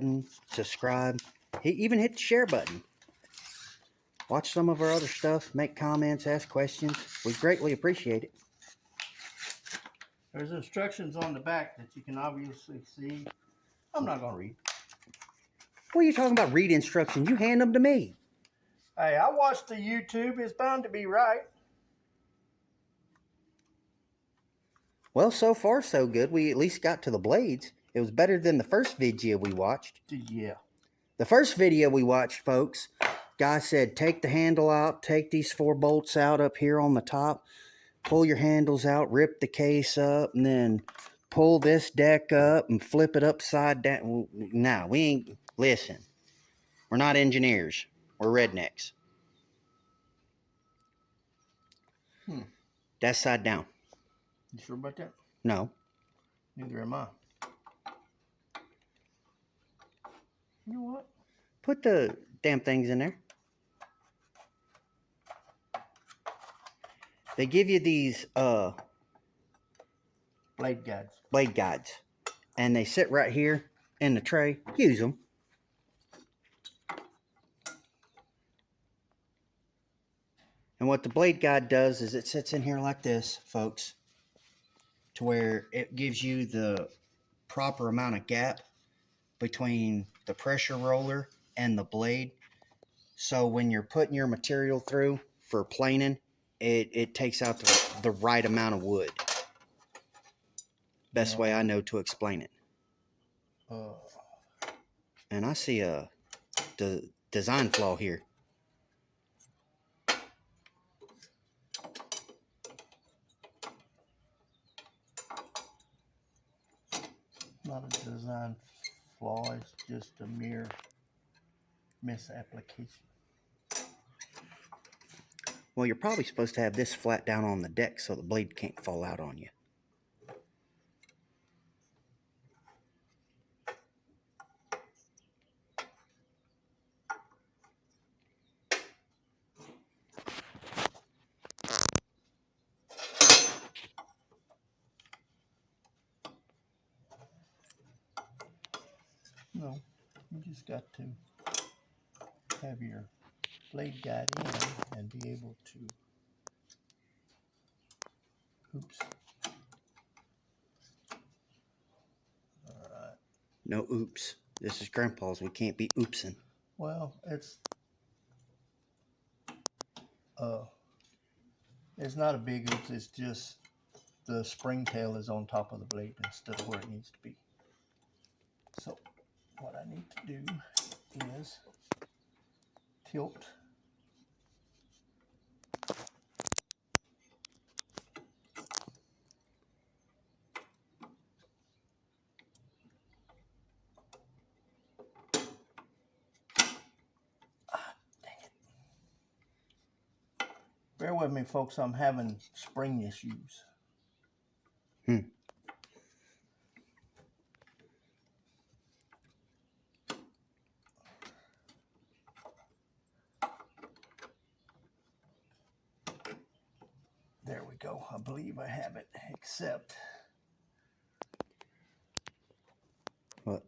button, subscribe. Even hit the share button. Watch some of our other stuff, make comments, ask questions. We greatly appreciate it. There's instructions on the back that you can obviously see. I'm not going to read. What are you talking about? Read instructions. You hand them to me. Hey, I watched the YouTube. It's bound to be right. Well, so far so good. We at least got to the blades. It was better than the first video we watched. Yeah. The first video we watched, folks, guy said, take the handle out, take these 4 bolts out up here on the top, pull your handles out, rip the case up, and then pull this deck up and flip it upside down. No, we ain't. Listen, we're not engineers. We're rednecks. That's side down. You sure about that? No. Neither am I. You know what? Put the damn things in there. They give you these Blade guides. Blade guides. And they sit right here in the tray. Use them. And what the blade guide does is it sits in here like this, folks, to where it gives you the proper amount of gap between the pressure roller and the blade. So when you're putting your material through for planing, it takes out the right amount of wood. Best way I know to explain it. And I see a design flaw here. Not a design flaw, it's just a mere misapplication. Well, you're probably supposed to have this flat down on the deck so the blade can't fall out on you. No, you just got to have your blade guide in and be able to, oops. Alright. No oops. This is Grandpa's. We can't be oopsing. Well, it's not a big oops, it's just the spring tail is on top of the blade instead of where it needs to be. So what I need to do is tilt Bear with me, folks. I'm having spring issues. There we go. I believe I have it, except What?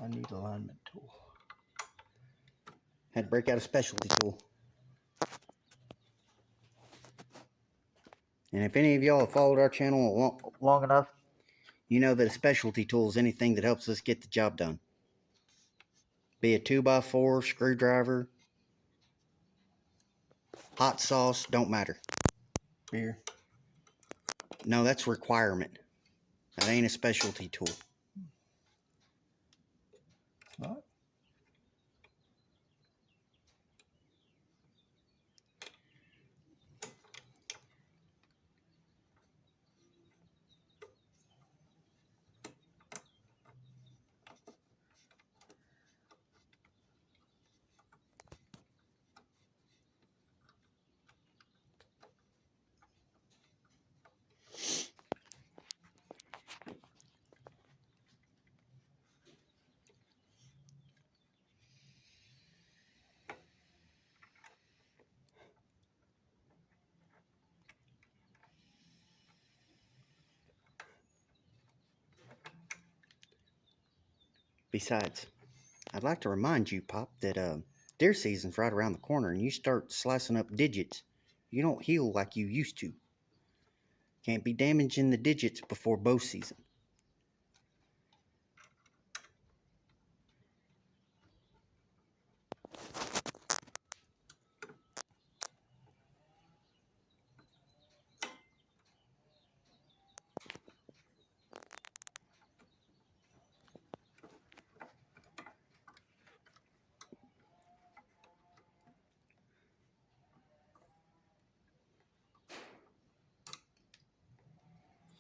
I need alignment tool. Had to break out a specialty tool. And if any of y'all have followed our channel long enough, you know that a specialty tool is anything that helps us get the job done. Be a 2x4, screwdriver, hot sauce, don't matter. Beer. No, that's a requirement. That ain't a specialty tool. It's not? Besides, I'd like to remind you, Pop, that deer season's right around the corner, and you start slicing up digits, you don't heal like you used to. Can't be damaging the digits before bow season.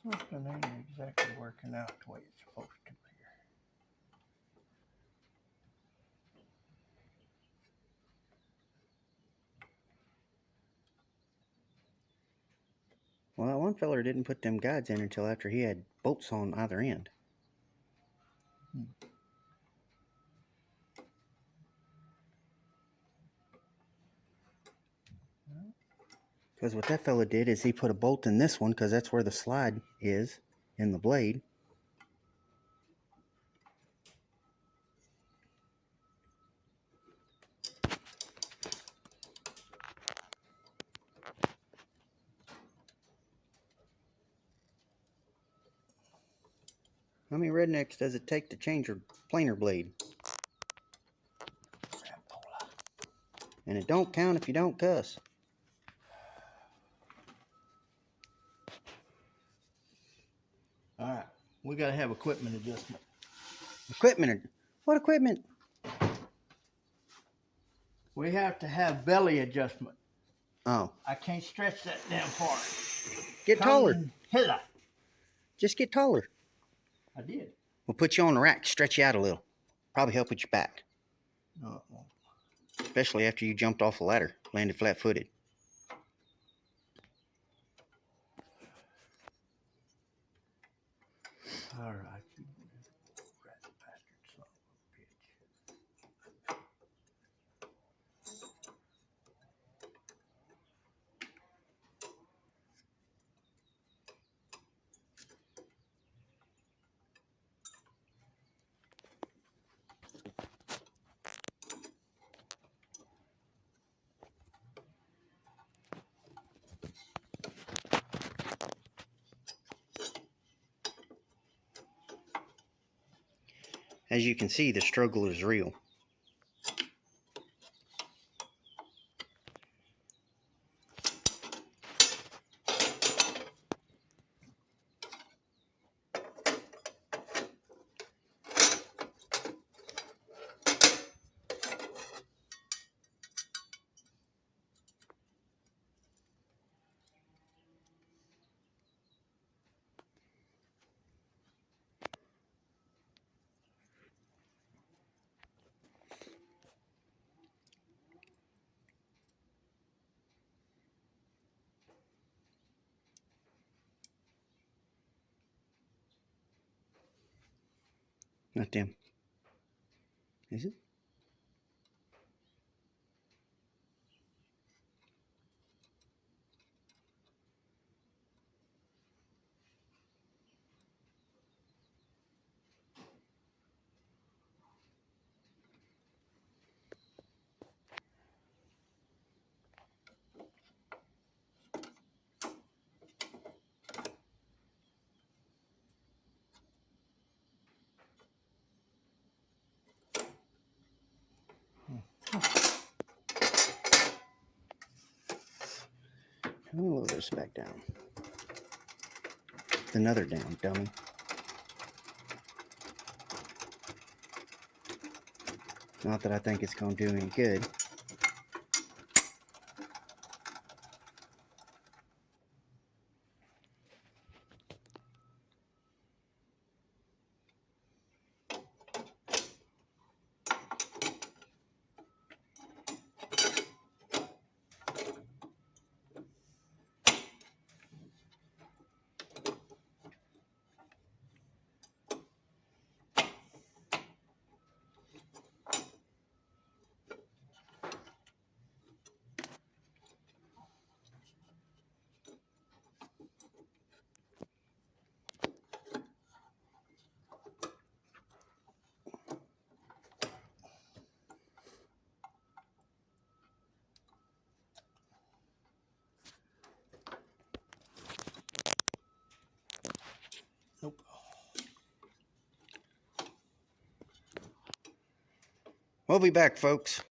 Something ain't exactly working out the way it's supposed to here. Well, that one feller didn't put them guides in until after he had bolts on either end. Because what that fella did is he put a bolt in this one because that's where the slide is in the blade. How many rednecks does it take to change your planer blade? And it don't count if you don't cuss. All right, we gotta have equipment adjustment. Equipment. What equipment? We have to have belly adjustment. Oh. I can't stretch that damn far. Get taller. Hither. Just get taller. I did. We'll put you on the rack, stretch you out a little. Probably help with your back. No, it won't. Especially after you jumped off a ladder, landed flat-footed. All right. You rat bastard son of a bitch. As you can see, the struggle is real. Not them. Is it? We'll lower this back down. Another down, dummy. Not that I think it's going to do any good. We'll be back, folks.